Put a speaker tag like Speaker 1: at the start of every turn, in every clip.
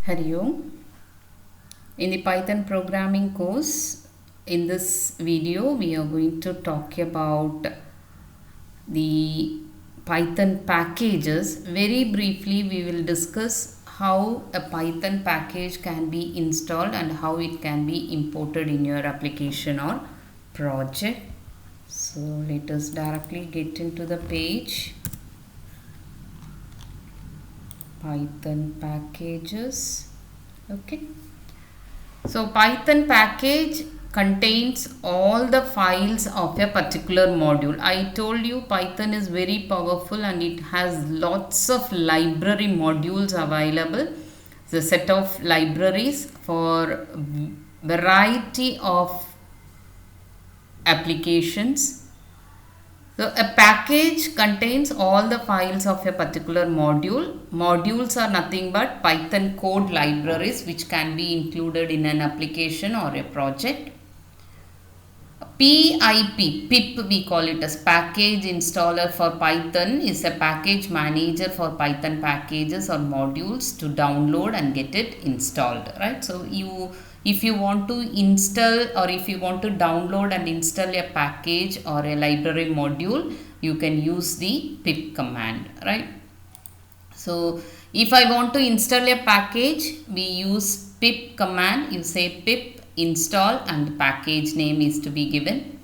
Speaker 1: Hari Om. In the Python programming course, in this video, we are going to talk about the Python packages. Very briefly, we will discuss how a Python package can be installed and how it can be imported in your application or project. So, let us directly get into the page. Python packages. Okay. So Python package contains all the files of a particular module. I told you Python is very powerful and it has lots of library modules available. The set of libraries for variety of applications. So a package contains all the files of a particular module. Modules are nothing but Python code libraries which can be included in an application or a project. PIP we call it as package installer for Python, is a package manager for Python packages or modules to download and get it installed, right? So if you want to install or if you want to download and install a package or a library module, you can use the pip command, right? So if I want to install a package, we use pip command. You say pip install and the package name is to be given.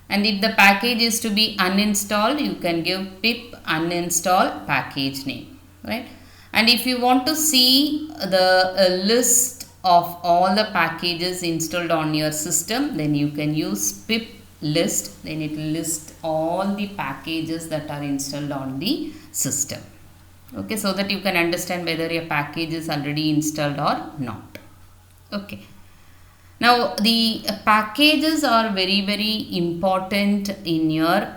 Speaker 1: And if the package is to be uninstalled, you can give pip uninstall package name, right? And if you want to see the list of all the packages installed on your system, then you can use pip list. Then it will list all the packages that are installed on the system. Okay, so that you can understand whether your package is already installed or not. Okay. Now, the packages are very important in your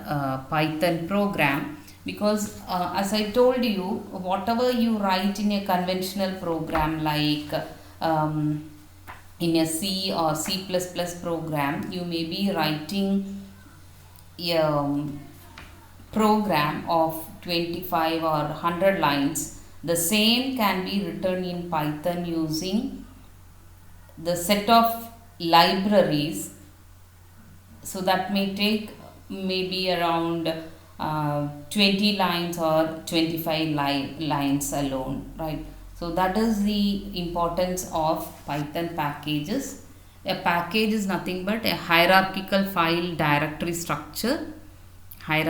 Speaker 1: Python program because as I told you, whatever you write in a conventional program like in a C or C++ program, you may be writing a program of 25 or 100 lines. The same can be written in Python using the set of libraries. So that may take maybe around 20 lines or 25 lines alone, right? So that is the importance of Python packages. A package is nothing but a hierarchical file directory structure. And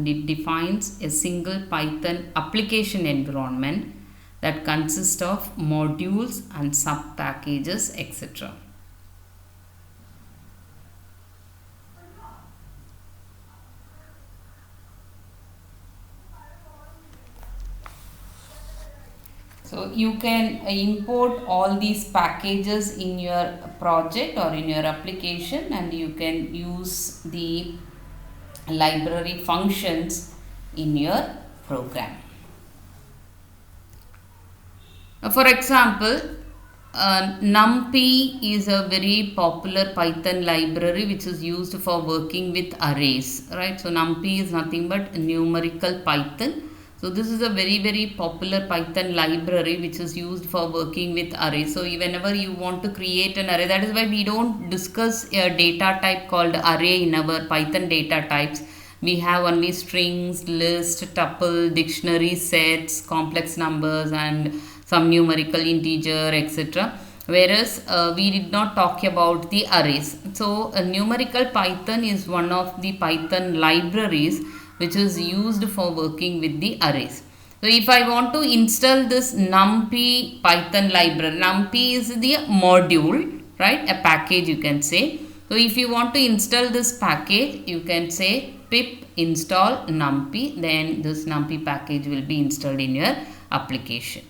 Speaker 1: it defines a single Python application environment that consists of modules and sub packages, etc. So you can import all these packages in your project or in your application, and you can use the library functions in your program. For example, NumPy is a very popular Python library which is used for working with arrays, right? So NumPy is nothing but numerical Python. So this is a very popular Python library which is used for working with arrays. So whenever you want to create an array, that is why we don't discuss a data type called array in our Python data types. We have only strings, list, tuple, dictionary, sets, complex numbers and some numerical integer, etc. Whereas we did not talk about the arrays. So numerical Python is one of the Python libraries which is used for working with the arrays. So if I want to install this NumPy Python library, NumPy is the module, right? A package you can say. So if you want to install this package, you can say pip install NumPy, then this NumPy package will be installed in your application.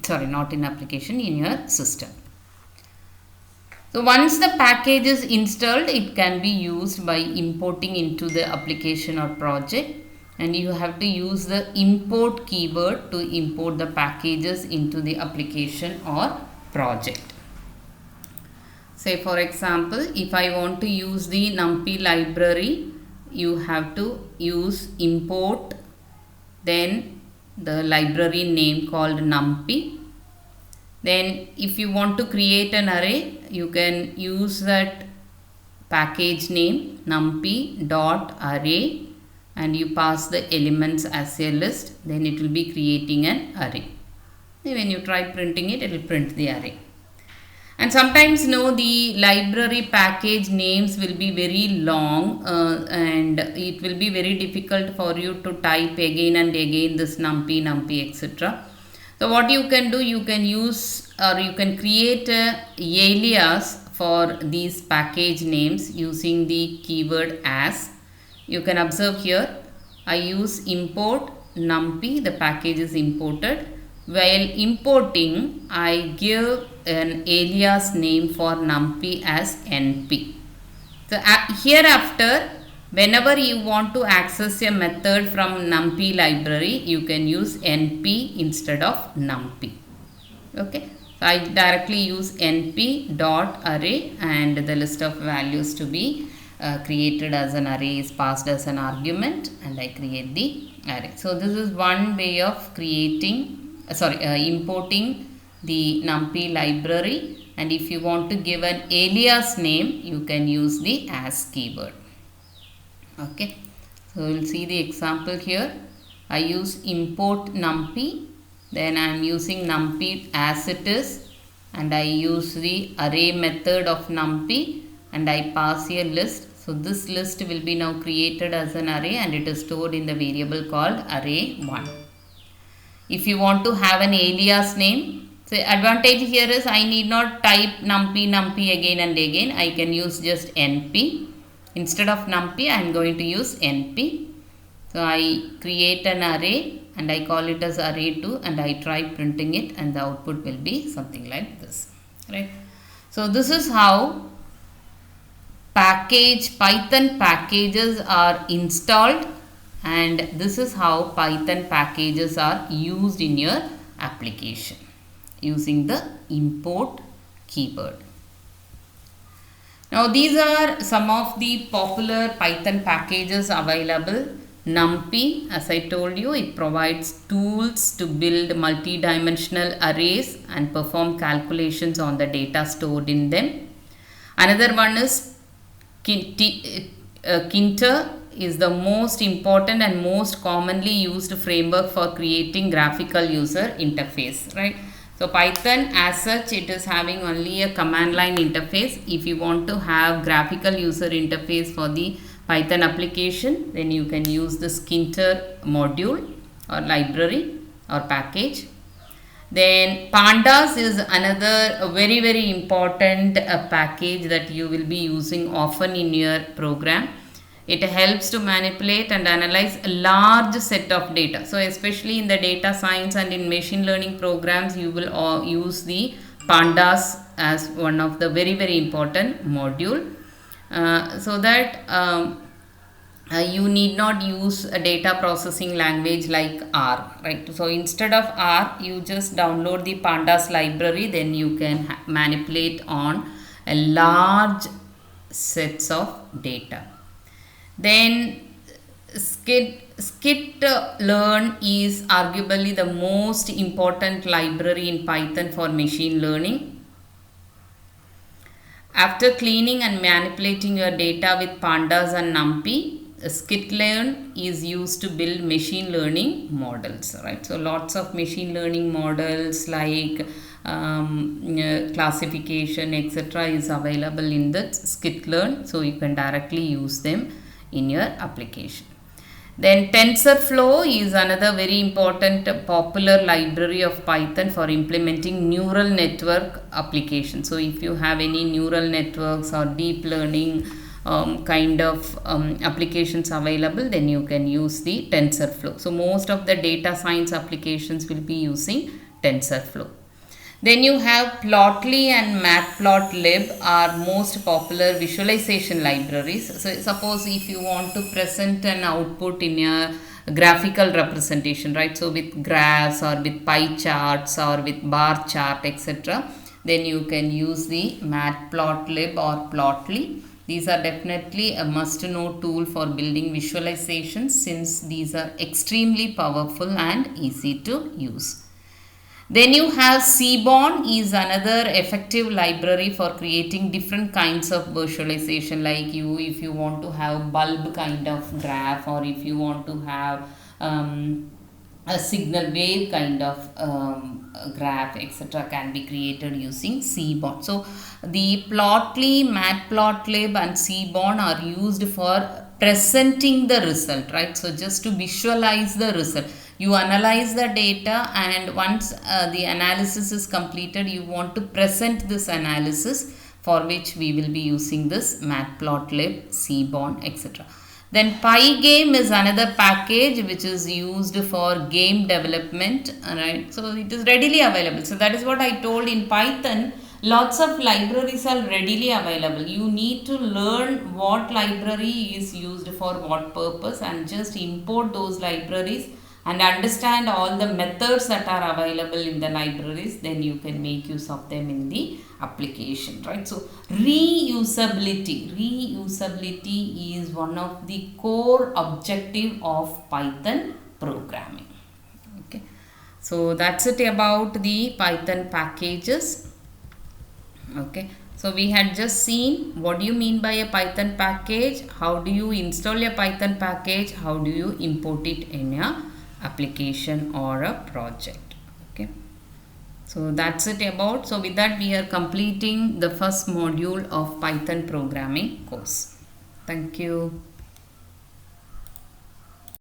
Speaker 1: Sorry, not in application, in your system. So once the package is installed, it can be used by importing into the application or project, and you have to use the import keyword to import the packages into the application or project. Say for example, if I want to use the NumPy library, you have to use import, then the library name called NumPy. Then if you want to create an array, you can use that package name numpy.array and you pass the elements as a list, then it will be creating an array. When you try printing it, it will print the array. And sometimes the library package names will be very long and it will be very difficult for you to type again and again this numpy, etc. So what you can do, you can use or you can create a alias for these package names using the keyword as. You can observe here, I use import numpy, the package is imported. While importing, I give an alias name for numpy as np. So hereafter, whenever you want to access a method from numpy library, you can use np instead of numpy. Okay, so I directly use np.array and the list of values to be created as an array is passed as an argument and I create the array. So this is one way of creating importing the NumPy library, and if you want to give an alias name, you can use the as keyword. Okay, so we'll see the example here. I use import NumPy, then I am using NumPy as it is, and I use the array method of NumPy and I pass a list. So this list will be now created as an array and it is stored in the variable called array1. If you want to have an alias name, so advantage here is I need not type numpy again and again. I can use just np. Instead of numpy, I am going to use np. So I create an array and I call it as array2 and I try printing it and the output will be something like this. Right. So this is how Python packages are installed, and this is how Python packages are used in your application using the import keyword. Now these are some of the popular Python packages available. NumPy, as I told you, it provides tools to build multi-dimensional arrays and perform calculations on the data stored in them. Another one is Tkinter is the most important and most commonly used framework for creating graphical user interface, right? So Python as such, it is having only a command line interface. If you want to have graphical user interface for the Python application, then you can use the Tkinter module or library or package. Then pandas is another very important package that you will be using often in your program. It helps to manipulate and analyze a large set of data. So especially in the data science and in machine learning programs, you will use the pandas as one of the very important module. So that you need not use a data processing language like R, right? So instead of R, you just download the pandas library, then you can manipulate on a large sets of data. Then scikit-learn is arguably the most important library in Python for machine learning. After cleaning and manipulating your data with pandas and NumPy, scikit-learn is used to build machine learning models, right? So lots of machine learning models like classification, etc. is available in the scikit-learn, so you can directly use them in your application. Then TensorFlow is another very important popular library of Python for implementing neural network applications. So if you have any neural networks or deep learning kind of applications available, then you can use the TensorFlow. So most of the data science applications will be using TensorFlow. Then you have Plotly and Matplotlib are most popular visualization libraries. So suppose if you want to present an output in a graphical representation, right? So with graphs or with pie charts or with bar chart, etc. Then you can use the Matplotlib or Plotly. These are definitely a must-know tool for building visualizations since these are extremely powerful and easy to use. Then you have Seaborn is another effective library for creating different kinds of visualization, like if you want to have bulb kind of graph, or if you want to have a signal wave kind of graph, etc., can be created using Seaborn. So the Plotly, Matplotlib and Seaborn are used for presenting the result, right? So just to visualize the result, you analyze the data, and once the analysis is completed, you want to present this analysis, for which we will be using this Matplotlib, Seaborn, etc. Then Pygame is another package which is used for game development, right? So it is readily available. So that is what I told. In Python, lots of libraries are readily available. You need to learn what library is used for what purpose and just import those libraries and understand all the methods that are available in the libraries. Then you can make use of them in the application, right? So reusability is one of the core objective of Python programming. Okay, so that's it about the Python packages. Okay, so we had just seen what do you mean by a Python package, how do you install a Python package, how do you import it in a application or a project. Okay, so that's it about. So with that, we are completing the first module of Python programming course. Thank you.